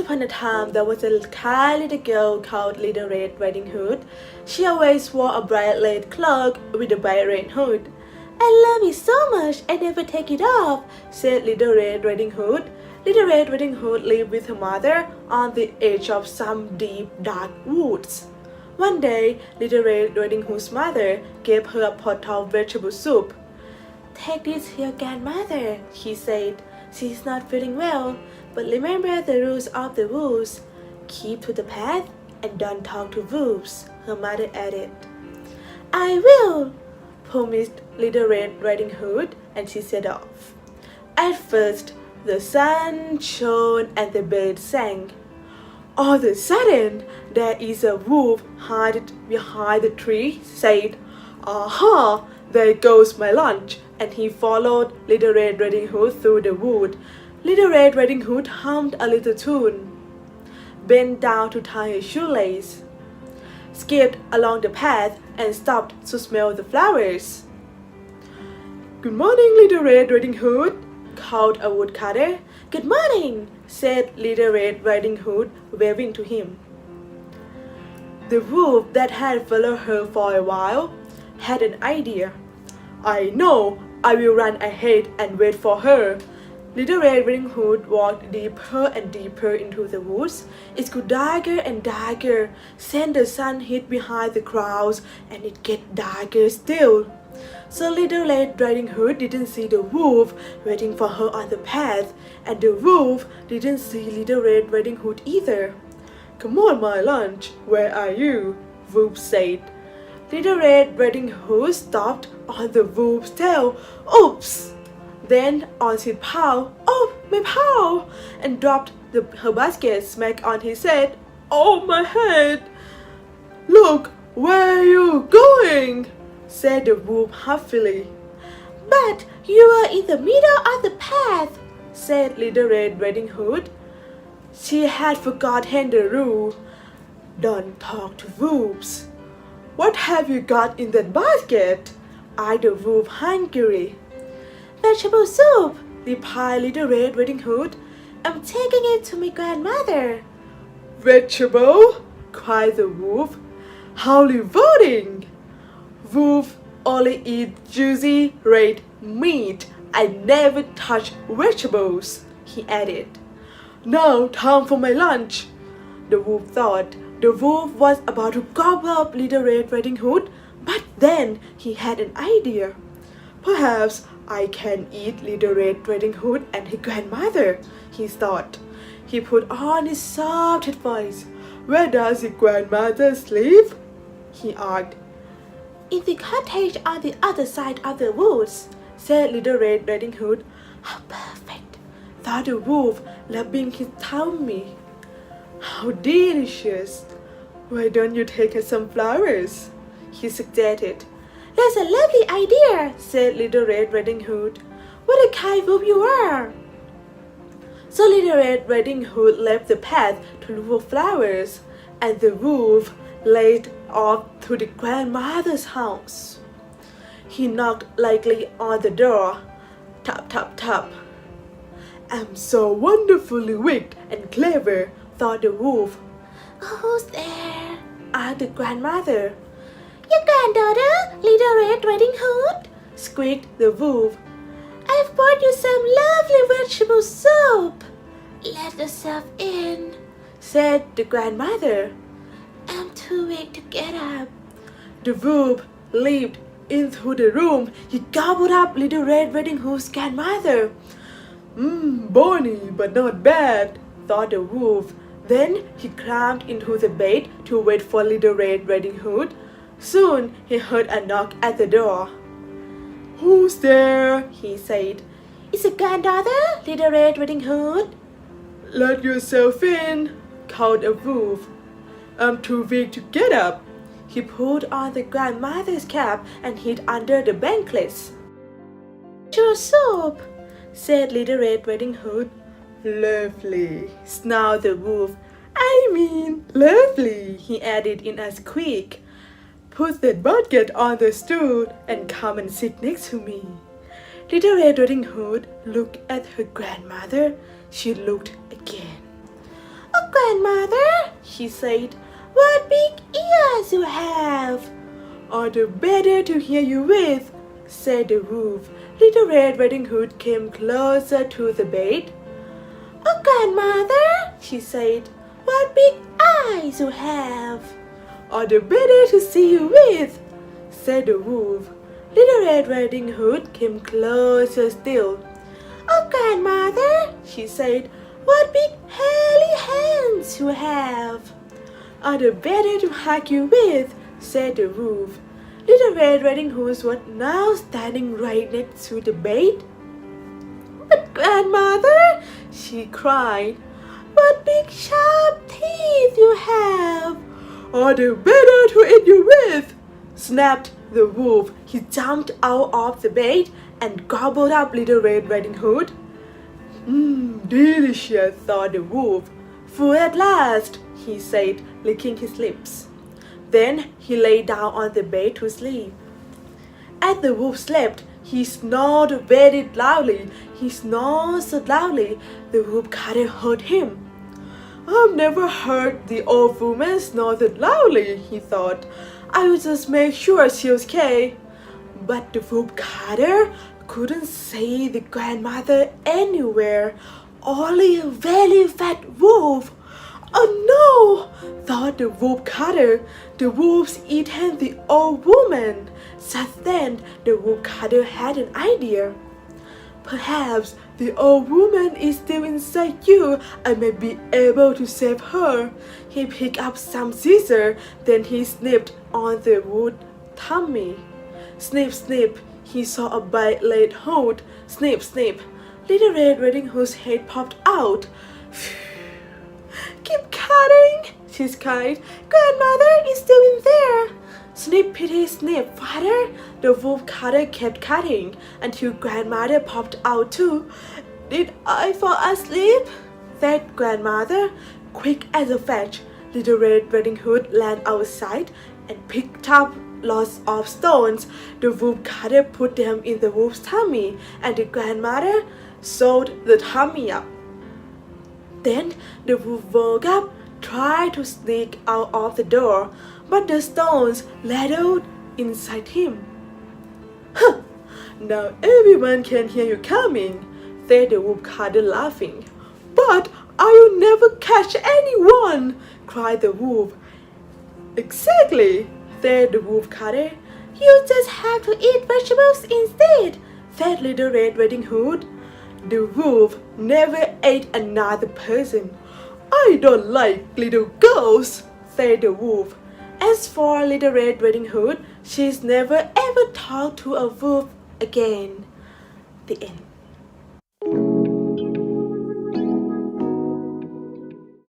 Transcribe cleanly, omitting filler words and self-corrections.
upon a time, there was a kind little girl called Little Red Riding Hood. She always wore a bright red cloak with a bright red hood. "I love it so much, I never take it off," said Little Red Riding Hood. Little Red Riding Hood lived with her mother on the edge of some deep, dark woods. One day, Little Red Riding Hood's mother gave her a pot of vegetable soup. "Take this to your grandmother," she said. "She is not feeling well, but remember the rules of the woods. Keep to the path and don't talk to wolves," her mother added. "I will," promised Little Red Riding Hood, and she set off. At first, the sun shone and the birds sang. All of a sudden, "There is a wolf hiding behind the tree," said. "Aha! There goes my lunch," and he followed Little Red Riding Hood through the wood. Little Red Riding Hood hummed a little tune, bent down to tie a shoelace, skipped along the path, and stopped to smell the flowers. "Good morning, Little Red Riding Hood," called a woodcutter. "Good morning," said Little Red Riding Hood, waving to him. The wolf that had followed her for a while had an idea. "I know, I will run ahead and wait for her." Little Red Riding Hood walked deeper and deeper into the woods. It grew darker and darker. Then the sun hid behind the clouds, and it get darker still. So Little Red Riding Hood didn't see the wolf waiting for her on the path, and the wolf didn't see Little Red Riding Hood either. "Come on, my lunch, where are you?" Wolf said. Little Red Riding Hood stopped on the wolf's tail. "Oops!" Then on his paw, "Oh, my paw!" and dropped her basket smack on his head. "Oh, my head!" "Look, where are you going?" said the wolf huffily. "But you are in the middle of the path," said Little Red Riding Hood. She had forgotten the rule. Don't talk to wolves. "What have you got in that basket?" asked the wolf hungrily. "Vegetable soup," replied Little Red Riding Hood. "I'm taking it to my grandmother." "Vegetable?" cried the wolf. "How rewarding! Wolf only eat juicy red meat. I never touch vegetables," he added. "Now time for my lunch," the wolf thought. The wolf was about to gobble up Little Red Riding Hood, but then he had an idea. "Perhaps I can eat Little Red Riding Hood and her grandmother," he thought. He put on his soft voice. "Where does your grandmother sleep?" he asked. "In the cottage on the other side of the woods," said Little Red Riding Hood. "How perfect," thought the wolf, rubbing his tummy. "How delicious! Why don't you take us some flowers?" he suggested. "That's a lovely idea," said Little Red Riding Hood. "What a kind wolf you are!" So Little Red Riding Hood left the path to look for flowers, and the wolf led off to the grandmother's house. He knocked lightly on the door. Tap, tap, tap. "I'm so wonderfully wicked and clever," thought the wolf. "Who's there?" asked the grandmother. "Your granddaughter, Little Red Riding Hood," squeaked the wolf. "I've brought you some lovely vegetable soup." "Let yourself in," said the grandmother. "I'm too weak to get up." The wolf leaped into the room. He gobbled up Little Red Riding Hood's grandmother. Bony but not bad," thought the wolf. Then he climbed into the bed to wait for Little Red Riding Hood. Soon he heard a knock at the door. "Who's there?" he said. "It's your granddaughter, Little Red Riding Hood." "Let yourself in," called a wolf. "I'm too weak to get up." He pulled on the grandmother's cap and hid under the blankets. "Your soup," said Little Red Riding Hood. "Lovely," snarled the wolf. "I mean lovely," he added in a squeak. "Put that basket on the stool and come and sit next to me." Little Red Riding Hood looked at her grandmother. She looked again. grandmother, she said, what big ears you have. Are they better to hear you with? Said the wolf. Little Red Riding Hood came closer to the bed. Oh, grandmother, she said, what big eyes you have. Are they better to see you with? Said the wolf. Little Red Riding Hood came closer still. Oh, grandmother, she said, what big hairy hands you have. Are they better to hug you with? Said the wolf. Little Red Riding Hood was now standing right next to the bed. But grandmother, she cried, what big sharp teeth you have. Are they better to eat you with? Snapped the wolf. He jumped out of the bed and gobbled up Little Red Riding Hood. Delicious, thought the wolf. Food at last, he said, licking his lips. Then he lay down on the bed to sleep. As the wolf slept, he snored very loudly. He snored so loudly, the wolf cutter heard him. I've never heard the old woman snore that loudly, he thought. I will just make sure she's okay. But the wolf cutter couldn't see the grandmother anywhere, only a very fat wolf. Oh no, thought the wolf cutter. The wolf's eaten the old woman. Just then, the wolf cutter had an idea. Perhaps the old woman is still inside you. I may be able to save her. He picked up some scissors, then he snipped on the wood tummy. Snip, snip, he saw a bright-red hood. Snip, snip, Little Red Riding Hood's head popped out. Keep cutting, she cried. Grandmother is still in there. Snippity snip, father. The wolf cutter kept cutting until grandmother popped out too. Did I fall asleep? Said grandmother. Quick as a flash, Little Red Riding Hood ran outside and picked up lots of stones. The wolf cutter put them in the wolf's tummy, and the grandmother sewed the tummy up. Then the wolf woke up, tried to sneak out of the door, but the stones rattled inside him. Huh! Now everyone can hear you coming, said the wolf cutter laughing. But I will never catch anyone, cried the wolf. Exactly, said the wolf cutter. You just have to eat vegetables instead, said Little Red Riding Hood. The wolf never ate another person. I don't like little girls, said the wolf. As for Little Red Riding Hood, she's never ever talked to a wolf again. The end.